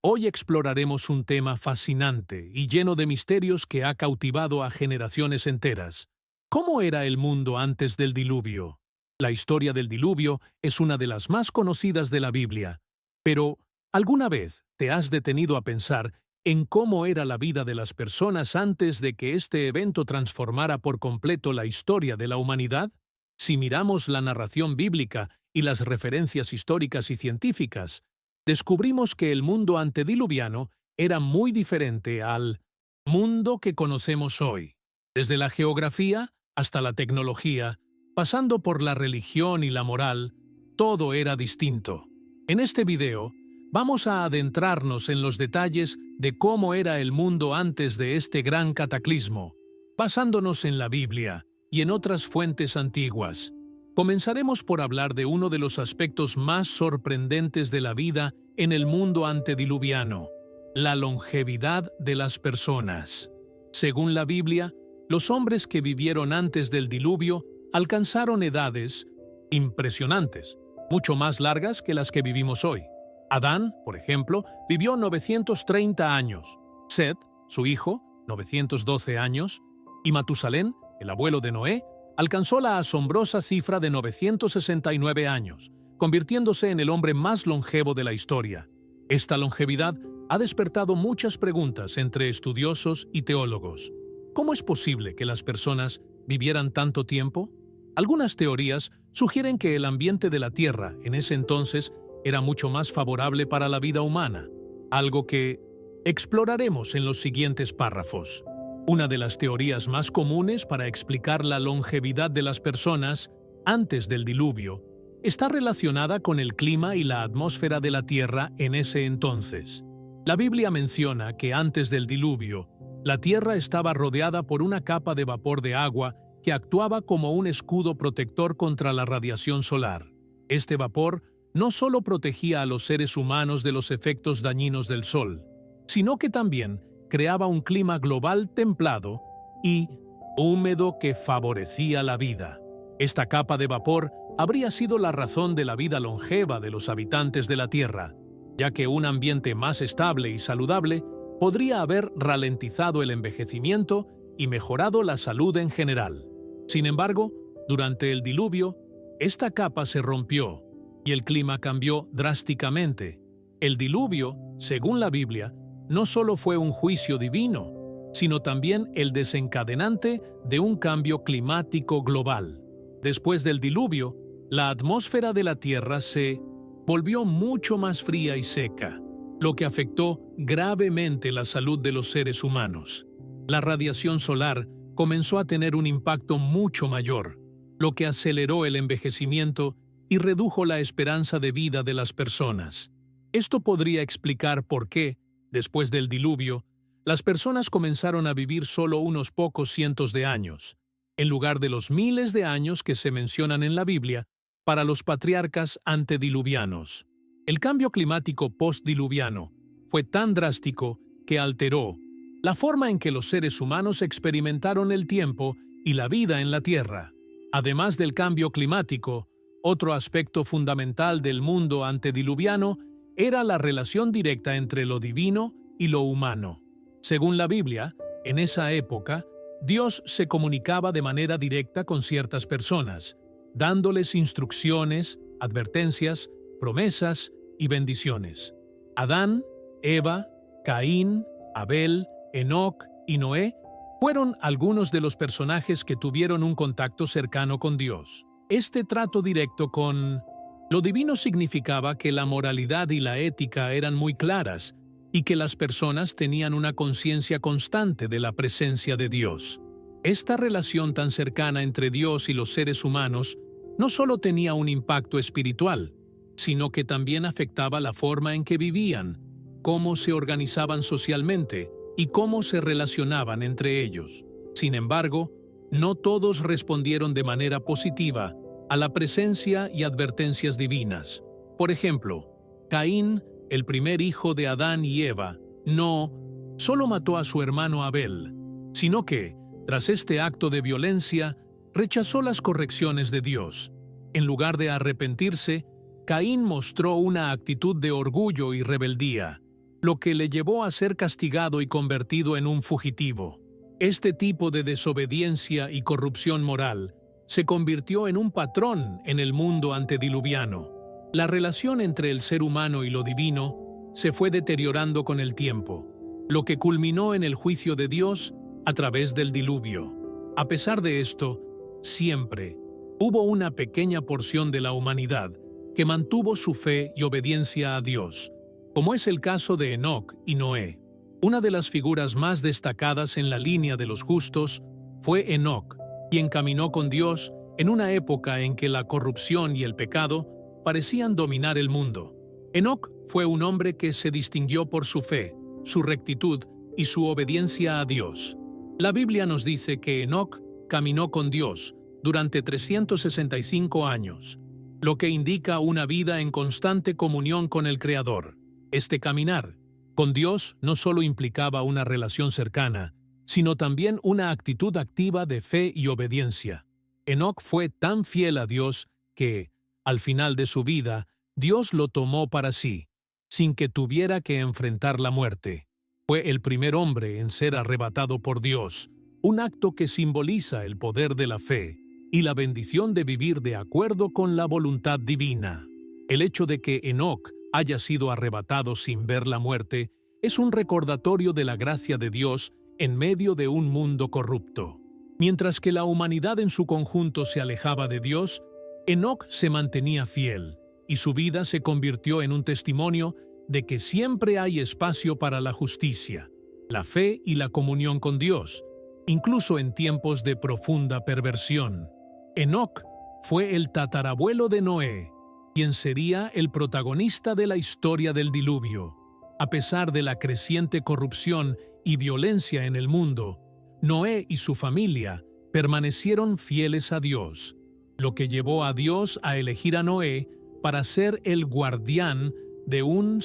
Hoy exploraremos un tema fascinante y lleno de misterios que ha cautivado a generaciones enteras. ¿Cómo era el mundo antes del diluvio? La historia del diluvio es una de las más conocidas de la Biblia, pero ¿alguna vez te has detenido a pensar en cómo era la vida de las personas antes de que este evento transformara por completo la historia de la humanidad? Si miramos la narración bíblica y las referencias históricas y científicas, descubrimos que el mundo antediluviano era muy diferente al mundo que conocemos hoy. Desde la geografía hasta la tecnología, pasando por la religión y la moral, todo era distinto. En este video, vamos a adentrarnos en los detalles de cómo era el mundo antes de este gran cataclismo, basándonos en la Biblia y en otras fuentes antiguas. Comenzaremos por hablar de uno de los aspectos más sorprendentes de la vida en el mundo antediluviano: la longevidad de las personas. Según la Biblia, los hombres que vivieron antes del diluvio alcanzaron edades impresionantes, mucho más largas que las que vivimos hoy. Adán, por ejemplo, vivió 930 años, Set, su hijo, 912 años, y Matusalén, el abuelo de Noé, alcanzó la asombrosa cifra de 969 años, convirtiéndose en el hombre más longevo de la historia. Esta longevidad ha despertado muchas preguntas entre estudiosos y teólogos. ¿Cómo es posible que las personas vivieran tanto tiempo? Algunas teorías sugieren que el ambiente de la Tierra en ese entonces era mucho más favorable para la vida humana, algo que exploraremos en los siguientes párrafos. Una de las teorías más comunes para explicar la longevidad de las personas antes del diluvio está relacionada con el clima y la atmósfera de la Tierra en ese entonces. La Biblia menciona que antes del diluvio, la Tierra estaba rodeada por una capa de vapor de agua que actuaba como un escudo protector contra la radiación solar. Este vapor no solo protegía a los seres humanos de los efectos dañinos del Sol, sino que también creaba un clima global templado y húmedo que favorecía la vida. Esta capa de vapor habría sido la razón de la vida longeva de los habitantes de la Tierra, ya que un ambiente más estable y saludable podría haber ralentizado el envejecimiento y mejorado la salud en general. Sin embargo, durante el diluvio, esta capa se rompió y el clima cambió drásticamente. El diluvio, según la Biblia, no solo fue un juicio divino, sino también el desencadenante de un cambio climático global. Después del diluvio, la atmósfera de la Tierra se volvió mucho más fría y seca, lo que afectó gravemente la salud de los seres humanos. La radiación solar comenzó a tener un impacto mucho mayor, lo que aceleró el envejecimiento y redujo la esperanza de vida de las personas. Esto podría explicar por qué, después del diluvio, las personas comenzaron a vivir solo unos pocos cientos de años, en lugar de los miles de años que se mencionan en la Biblia para los patriarcas antediluvianos. El cambio climático postdiluviano fue tan drástico que alteró la forma en que los seres humanos experimentaron el tiempo y la vida en la Tierra. Además del cambio climático, otro aspecto fundamental del mundo antediluviano era la relación directa entre lo divino y lo humano. Según la Biblia, en esa época, Dios se comunicaba de manera directa con ciertas personas, dándoles instrucciones, advertencias, promesas y bendiciones. Adán, Eva, Caín, Abel, Enoc y Noé fueron algunos de los personajes que tuvieron un contacto cercano con Dios. Este trato directo con lo divino significaba que la moralidad y la ética eran muy claras y que las personas tenían una conciencia constante de la presencia de Dios. Esta relación tan cercana entre Dios y los seres humanos no solo tenía un impacto espiritual, sino que también afectaba la forma en que vivían, cómo se organizaban socialmente y cómo se relacionaban entre ellos. Sin embargo, no todos respondieron de manera positiva a la presencia y advertencias divinas. Por ejemplo, Caín, el primer hijo de Adán y Eva, no solo mató a su hermano Abel, sino que, tras este acto de violencia, rechazó las correcciones de Dios. En lugar de arrepentirse, Caín mostró una actitud de orgullo y rebeldía. lo que le llevó a ser castigado y convertido en un fugitivo. Este tipo de desobediencia y corrupción moral se convirtió en un patrón en el mundo antediluviano. La relación entre el ser humano y lo divino se fue deteriorando con el tiempo, lo que culminó en el juicio de Dios a través del diluvio. A pesar de esto, siempre hubo una pequeña porción de la humanidad que mantuvo su fe y obediencia a Dios, como es el caso de Enoc y Noé. Una de las figuras más destacadas en la línea de los justos fue Enoc, quien caminó con Dios en una época en que la corrupción y el pecado parecían dominar el mundo. Enoc fue un hombre que se distinguió por su fe, su rectitud y su obediencia a Dios. La Biblia nos dice que Enoc caminó con Dios durante 365 años, lo que indica una vida en constante comunión con el Creador. Este caminar con Dios no solo implicaba una relación cercana, sino también una actitud activa de fe y obediencia. Enoc fue tan fiel a Dios que, al final de su vida, Dios lo tomó para sí, sin que tuviera que enfrentar la muerte. Fue el primer hombre en ser arrebatado por Dios, un acto que simboliza el poder de la fe y la bendición de vivir de acuerdo con la voluntad divina. El hecho de que Enoc haya sido arrebatado sin ver la muerte es un recordatorio de la gracia de Dios en medio de un mundo corrupto. Mientras que la humanidad en su conjunto se alejaba de Dios, Enoc se mantenía fiel, y su vida se convirtió en un testimonio de que siempre hay espacio para la justicia, la fe y la comunión con Dios, incluso en tiempos de profunda perversión. Enoc fue el tatarabuelo de Noé, quien sería el protagonista de la historia del diluvio. A pesar de la creciente corrupción y violencia en el mundo, Noé y su familia permanecieron fieles a Dios, lo que llevó a Dios a elegir a Noé para ser el guardián de un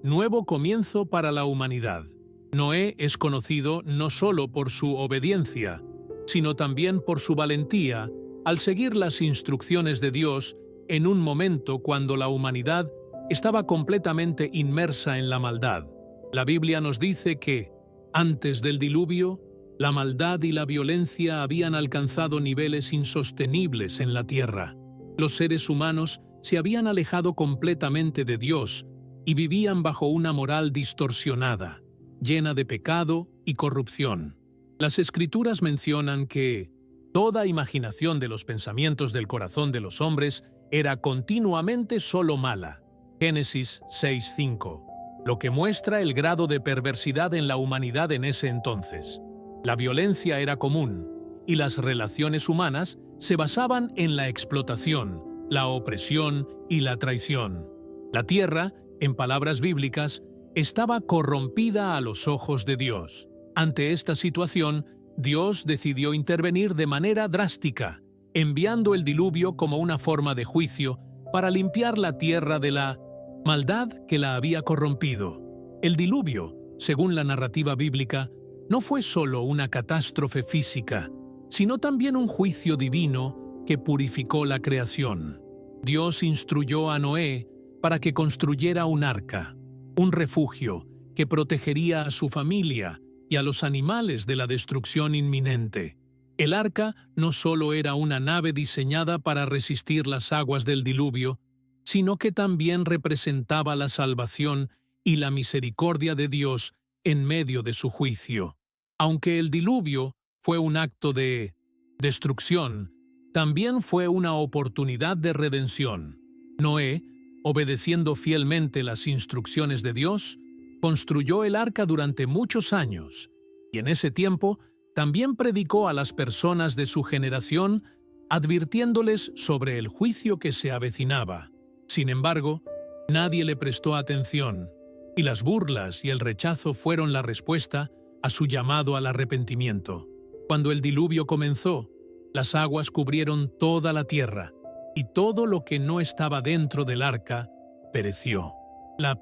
nuevo comienzo para la humanidad. Noé es conocido no solo por su obediencia, sino también por su valentía al seguir las instrucciones de Dios en un momento cuando la humanidad estaba completamente inmersa en la maldad. La Biblia nos dice que, antes del diluvio, la maldad y la violencia habían alcanzado niveles insostenibles en la tierra. Los seres humanos se habían alejado completamente de Dios y vivían bajo una moral distorsionada, llena de pecado y corrupción. Las Escrituras mencionan que toda imaginación de los pensamientos del corazón de los hombres era continuamente solo mala. Génesis 6:5, lo que muestra el grado de perversidad en la humanidad en ese entonces. La violencia era común, y las relaciones humanas se basaban en la explotación, la opresión y la traición. La tierra, en palabras bíblicas, estaba corrompida a los ojos de Dios. Ante esta situación, Dios decidió intervenir de manera drástica, enviando el diluvio como una forma de juicio para limpiar la tierra de la maldad que la había corrompido. El diluvio, según la narrativa bíblica, no fue solo una catástrofe física, sino también un juicio divino que purificó la creación. Dios instruyó a Noé para que construyera un arca, un refugio que protegería a su familia y a los animales de la destrucción inminente. El arca no solo era una nave diseñada para resistir las aguas del diluvio, sino que también representaba la salvación y la misericordia de Dios en medio de su juicio. Aunque el diluvio fue un acto de destrucción, también fue una oportunidad de redención. Noé, obedeciendo fielmente las instrucciones de Dios, construyó el arca durante muchos años, y en ese tiempo también predicó a las personas de su generación, advirtiéndoles sobre el juicio que se avecinaba. Sin embargo, nadie le prestó atención, y las burlas y el rechazo fueron la respuesta a su llamado al arrepentimiento. Cuando el diluvio comenzó, las aguas cubrieron toda la tierra, y todo lo que no estaba dentro del arca pereció. La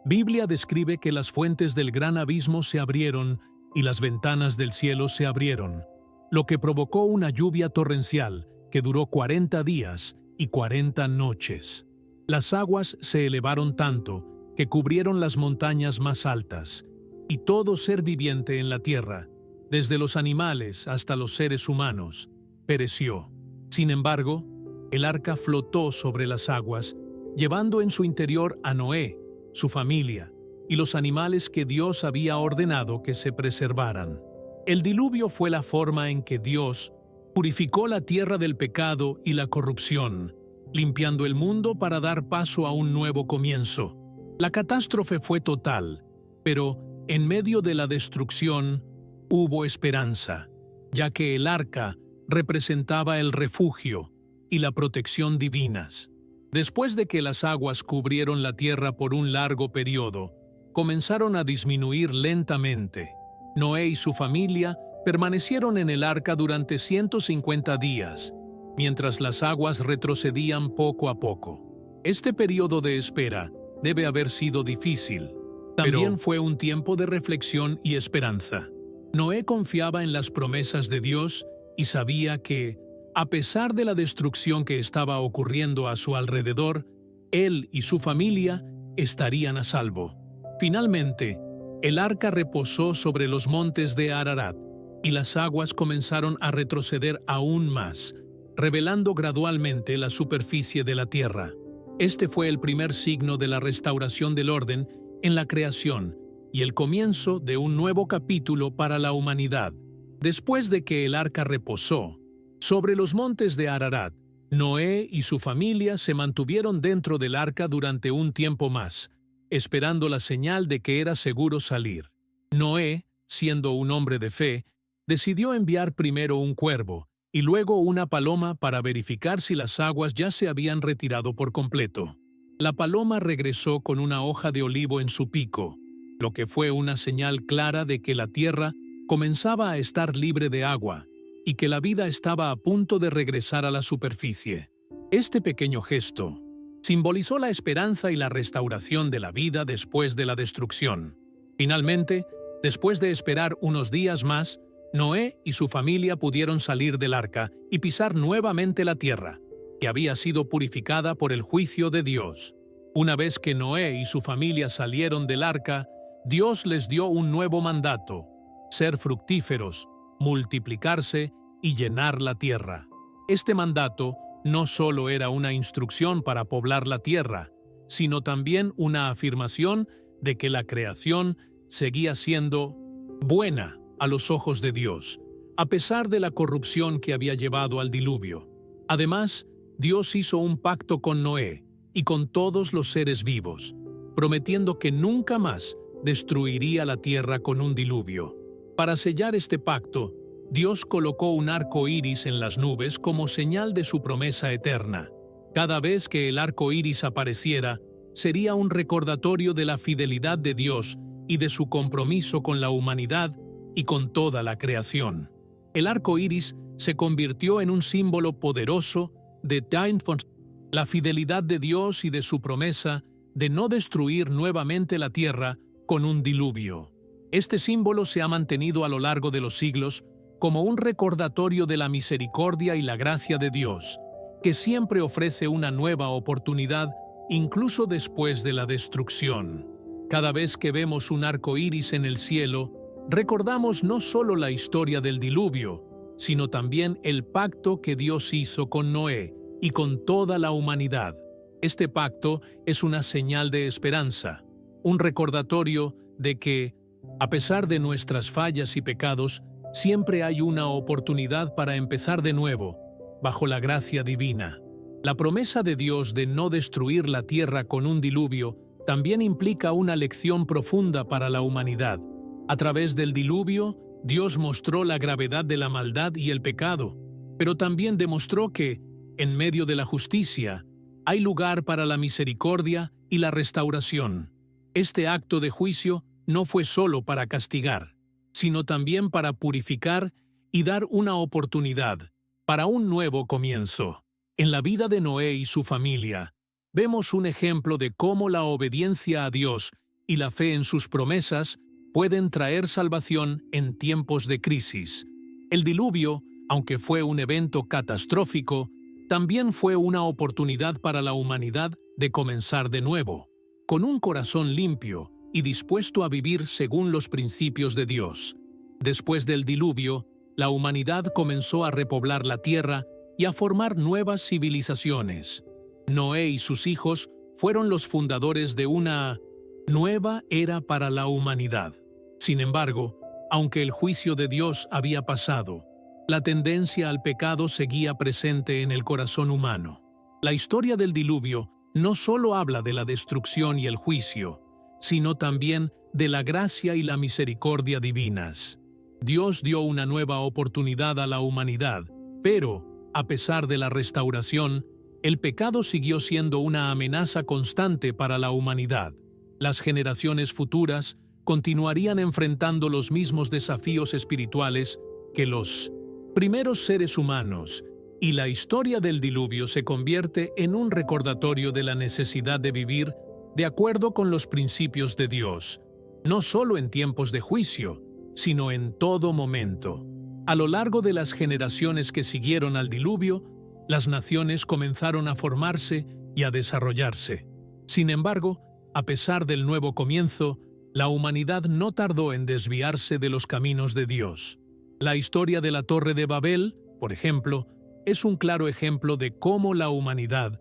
Biblia describe que las fuentes del gran abismo se abrieron y las ventanas del cielo se abrieron, lo que provocó una lluvia torrencial que duró 40 días y 40 noches. Las aguas se elevaron tanto que cubrieron las montañas más altas, y todo ser viviente en la tierra, desde los animales hasta los seres humanos, pereció. Sin embargo, el arca flotó sobre las aguas, llevando en su interior a Noé, su familia, y los animales que Dios había ordenado que se preservaran. El diluvio fue la forma en que Dios purificó la tierra del pecado y la corrupción, limpiando el mundo para dar paso a un nuevo comienzo. La catástrofe fue total, pero en medio de la destrucción hubo esperanza, ya que el arca representaba el refugio y la protección divinas. Después de que las aguas cubrieron la tierra por un largo periodo, comenzaron a disminuir lentamente. Noé y su familia permanecieron en el arca durante 150 días, mientras las aguas retrocedían poco a poco. Este periodo de espera debe haber sido difícil. También fue un tiempo de reflexión y esperanza. Noé confiaba en las promesas de Dios y sabía que, a pesar de la destrucción que estaba ocurriendo a su alrededor, él y su familia estarían a salvo. Finalmente, el arca reposó sobre los montes de Ararat, y las aguas comenzaron a retroceder aún más, revelando gradualmente la superficie de la tierra. Este fue el primer signo de la restauración del orden en la creación y el comienzo de un nuevo capítulo para la humanidad. Después de que el arca reposó sobre los montes de Ararat, Noé y su familia se mantuvieron dentro del arca durante un tiempo más, esperando la señal de que era seguro salir. Noé, siendo un hombre de fe, decidió enviar primero un cuervo y luego una paloma para verificar si las aguas ya se habían retirado por completo. La paloma regresó con una hoja de olivo en su pico, lo que fue una señal clara de que la tierra comenzaba a estar libre de agua y que la vida estaba a punto de regresar a la superficie. Este pequeño gesto simbolizó la esperanza y la restauración de la vida después de la destrucción. Finalmente, después de esperar unos días más, Noé y su familia pudieron salir del arca y pisar nuevamente la tierra, que había sido purificada por el juicio de Dios. Una vez que Noé y su familia salieron del arca, Dios les dio un nuevo mandato: ser fructíferos, multiplicarse y llenar la tierra. Este mandato no solo era una instrucción para poblar la tierra, sino también una afirmación de que la creación seguía siendo buena a los ojos de Dios, a pesar de la corrupción que había llevado al diluvio. Además, Dios hizo un pacto con Noé y con todos los seres vivos, prometiendo que nunca más destruiría la tierra con un diluvio. Para sellar este pacto, Dios colocó un arco iris en las nubes como señal de su promesa eterna. Cada vez que el arco iris apareciera, sería un recordatorio de la fidelidad de Dios y de su compromiso con la humanidad y con toda la creación. El arco iris se convirtió en un símbolo poderoso de la fidelidad de Dios y de su promesa de no destruir nuevamente la tierra con un diluvio. Este símbolo se ha mantenido a lo largo de los siglos como un recordatorio de la misericordia y la gracia de Dios, que siempre ofrece una nueva oportunidad incluso después de la destrucción. Cada vez que vemos un arco iris en el cielo, recordamos no solo la historia del diluvio, sino también el pacto que Dios hizo con Noé y con toda la humanidad. Este pacto es una señal de esperanza, un recordatorio de que, a pesar de nuestras fallas y pecados, siempre hay una oportunidad para empezar de nuevo, bajo la gracia divina. La promesa de Dios de no destruir la tierra con un diluvio también implica una lección profunda para la humanidad. A través del diluvio, Dios mostró la gravedad de la maldad y el pecado, pero también demostró que, en medio de la justicia, hay lugar para la misericordia y la restauración. Este acto de juicio no fue solo para castigar, sino también para purificar y dar una oportunidad para un nuevo comienzo. En la vida de Noé y su familia, vemos un ejemplo de cómo la obediencia a Dios y la fe en sus promesas pueden traer salvación en tiempos de crisis. El diluvio, aunque fue un evento catastrófico, también fue una oportunidad para la humanidad de comenzar de nuevo. con un corazón limpio y dispuesto a vivir según los principios de Dios. Después del diluvio, la humanidad comenzó a repoblar la tierra y a formar nuevas civilizaciones. Noé y sus hijos fueron los fundadores de una nueva era para la humanidad. Sin embargo, aunque el juicio de Dios había pasado, la tendencia al pecado seguía presente en el corazón humano. La historia del diluvio no solo habla de la destrucción y el juicio, sino también de la gracia y la misericordia divinas. Dios dio una nueva oportunidad a la humanidad, pero, a pesar de la restauración, el pecado siguió siendo una amenaza constante para la humanidad. Las generaciones futuras continuarían enfrentando los mismos desafíos espirituales que los primeros seres humanos, y la historia del diluvio se convierte en un recordatorio de la necesidad de vivir de acuerdo con los principios de Dios, no solo en tiempos de juicio, sino en todo momento. A lo largo de las generaciones que siguieron al diluvio, las naciones comenzaron a formarse y a desarrollarse. Sin embargo, a pesar del nuevo comienzo, la humanidad no tardó en desviarse de los caminos de Dios. La historia de la Torre de Babel, por ejemplo, es un claro ejemplo de cómo la humanidad,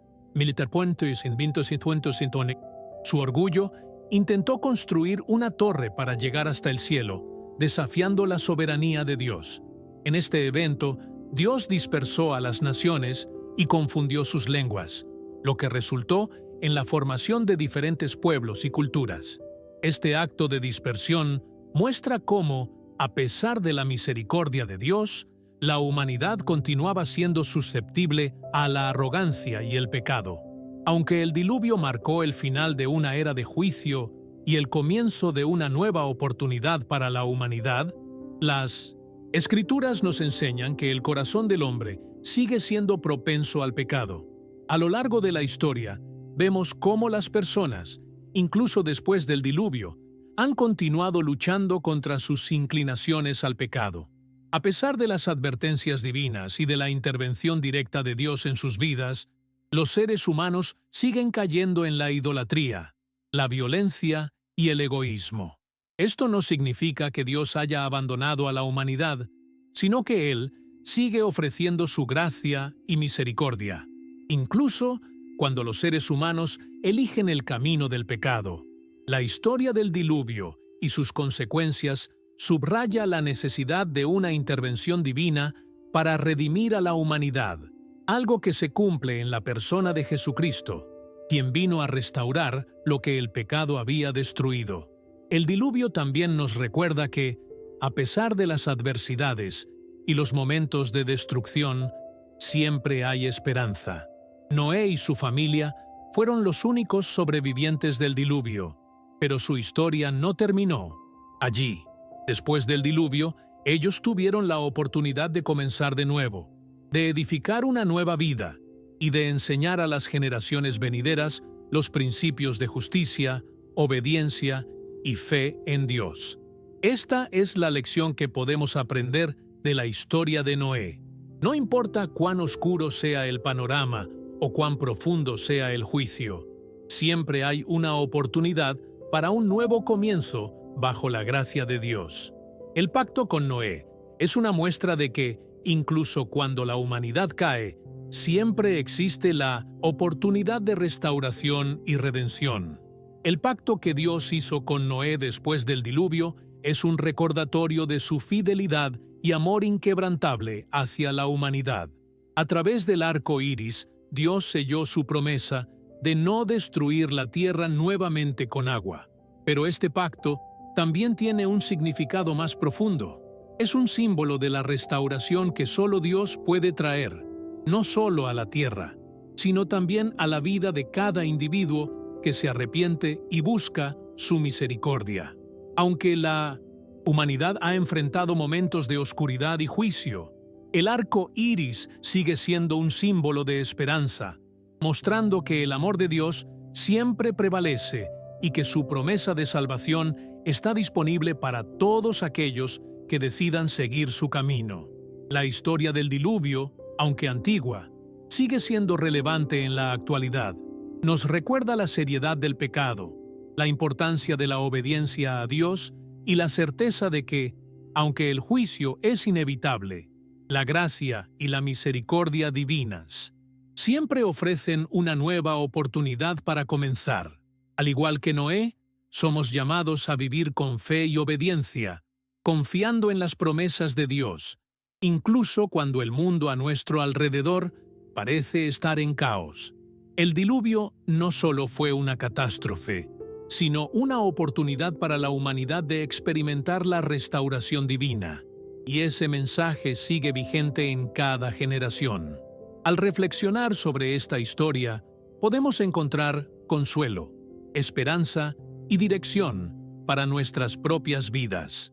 su orgullo, intentó construir una torre para llegar hasta el cielo, desafiando la soberanía de Dios. En este evento, Dios dispersó a las naciones y confundió sus lenguas, lo que resultó en la formación de diferentes pueblos y culturas. Este acto de dispersión muestra cómo, a pesar de la misericordia de Dios, la humanidad continuaba siendo susceptible a la arrogancia y el pecado. Aunque el diluvio marcó el final de una era de juicio y el comienzo de una nueva oportunidad para la humanidad, las Escrituras nos enseñan que el corazón del hombre sigue siendo propenso al pecado. A lo largo de la historia, vemos cómo las personas, incluso después del diluvio, han continuado luchando contra sus inclinaciones al pecado. A pesar de las advertencias divinas y de la intervención directa de Dios en sus vidas, los seres humanos siguen cayendo en la idolatría, la violencia y el egoísmo. Esto no significa que Dios haya abandonado a la humanidad, sino que Él sigue ofreciendo su gracia y misericordia, incluso cuando los seres humanos eligen el camino del pecado. La historia del diluvio y sus consecuencias subraya la necesidad de una intervención divina para redimir a la humanidad, algo que se cumple en la persona de Jesucristo, quien vino a restaurar lo que el pecado había destruido. El diluvio también nos recuerda que, a pesar de las adversidades y los momentos de destrucción, siempre hay esperanza. Noé y su familia fueron los únicos sobrevivientes del diluvio, pero su historia no terminó allí. Después del diluvio, ellos tuvieron la oportunidad de comenzar de nuevo, de edificar una nueva vida y de enseñar a las generaciones venideras los principios de justicia, obediencia y fe en Dios. Esta es la lección que podemos aprender de la historia de Noé. No importa cuán oscuro sea el panorama o cuán profundo sea el juicio, siempre hay una oportunidad para un nuevo comienzo bajo la gracia de Dios. El pacto con Noé es una muestra de que, incluso cuando la humanidad cae, siempre existe la oportunidad de restauración y redención. El pacto que Dios hizo con Noé después del diluvio es un recordatorio de su fidelidad y amor inquebrantable hacia la humanidad. A través del arco iris, Dios selló su promesa de no destruir la tierra nuevamente con agua. Pero este pacto también tiene un significado más profundo. Es un símbolo de la restauración que solo Dios puede traer, no solo a la tierra, sino también a la vida de cada individuo que se arrepiente y busca su misericordia. Aunque la humanidad ha enfrentado momentos de oscuridad y juicio, el arco iris sigue siendo un símbolo de esperanza, mostrando que el amor de Dios siempre prevalece y que su promesa de salvación está disponible para todos aquellos que decidan seguir su camino. La historia del diluvio, aunque antigua, sigue siendo relevante en la actualidad. Nos recuerda la seriedad del pecado, la importancia de la obediencia a Dios y la certeza de que, aunque el juicio es inevitable, la gracia y la misericordia divinas siempre ofrecen una nueva oportunidad para comenzar. Al igual que Noé, somos llamados a vivir con fe y obediencia, confiando en las promesas de Dios, incluso cuando el mundo a nuestro alrededor parece estar en caos. El diluvio no solo fue una catástrofe, sino una oportunidad para la humanidad de experimentar la restauración divina. Y ese mensaje sigue vigente en cada generación. Al reflexionar sobre esta historia, podemos encontrar consuelo, esperanza y dirección para nuestras propias vidas.